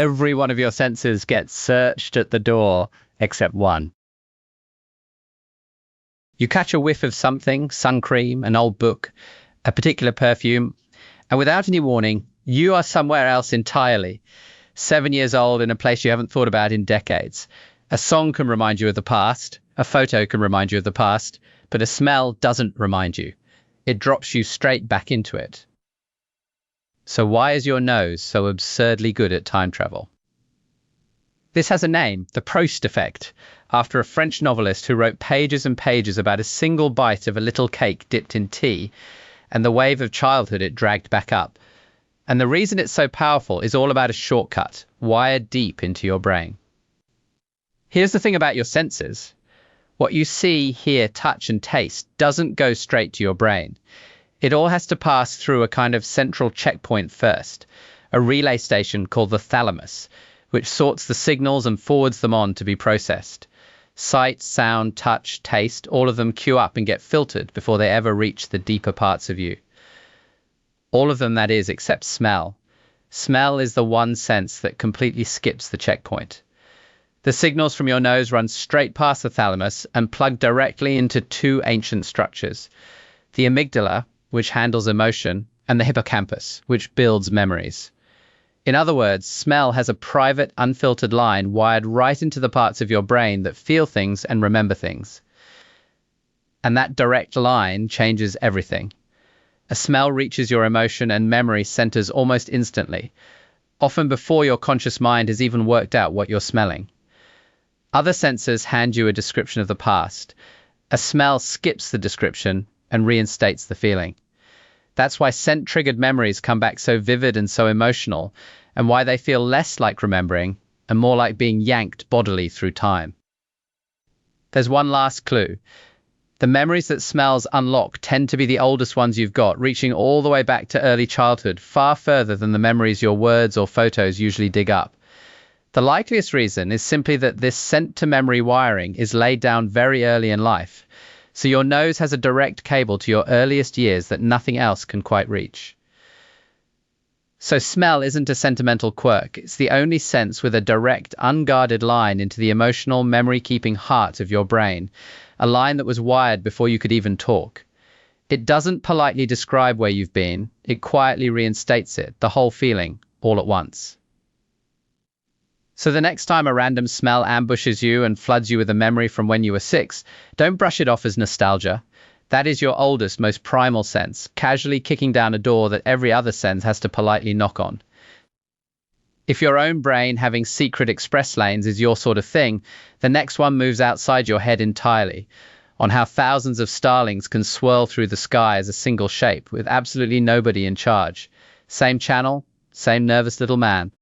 Every one of your senses gets searched at the door except one. You catch a whiff of something, sun cream, an old book, a particular perfume, and without any warning, you are somewhere else entirely. 7 years old in a place you haven't thought about in decades. A song can remind you of the past, a photo can remind you of the past, but a smell doesn't remind you. It drops you straight back into it. So why is your nose so absurdly good at time travel? This has a name, the Proust effect, after a French novelist who wrote pages and pages about a single bite of a little cake dipped in tea and the wave of childhood it dragged back up. And the reason it's so powerful is all about a shortcut, wired deep into your brain. Here's the thing about your senses. What you see, hear, touch, and taste doesn't go straight to your brain. It all has to pass through a kind of central checkpoint first, a relay station called the thalamus, which sorts the signals and forwards them on to be processed. Sight, sound, touch, taste, all of them queue up and get filtered before they ever reach the deeper parts of you. All of them, that is, except smell. Smell is the one sense that completely skips the checkpoint. The signals from your nose run straight past the thalamus and plug directly into two ancient structures: the amygdala, which handles emotion, and the hippocampus, which builds memories. In other words, smell has a private, unfiltered line wired right into the parts of your brain that feel things and remember things. And that direct line changes everything. A smell reaches your emotion and memory centers almost instantly, often before your conscious mind has even worked out what you're smelling. Other senses hand you a description of the past. A smell skips the description and reinstates the feeling. That's why scent-triggered memories come back so vivid and so emotional, and why they feel less like remembering and more like being yanked bodily through time. There's one last clue. The memories that smells unlock tend to be the oldest ones you've got, reaching all the way back to early childhood, far further than the memories your words or photos usually dig up. The likeliest reason is simply that this scent-to-memory wiring is laid down very early in life, so your nose has a direct cable to your earliest years that nothing else can quite reach. So smell isn't a sentimental quirk, it's the only sense with a direct, unguarded line into the emotional, memory-keeping heart of your brain, a line that was wired before you could even talk. It doesn't politely describe where you've been, it quietly reinstates it, the whole feeling, all at once. So the next time a random smell ambushes you and floods you with a memory from when you were 6, don't brush it off as nostalgia. That is your oldest, most primal sense, casually kicking down a door that every other sense has to politely knock on. If your own brain having secret express lanes is your sort of thing, the next one moves outside your head entirely, on how thousands of starlings can swirl through the sky as a single shape with absolutely nobody in charge. Same channel, same nervous little man.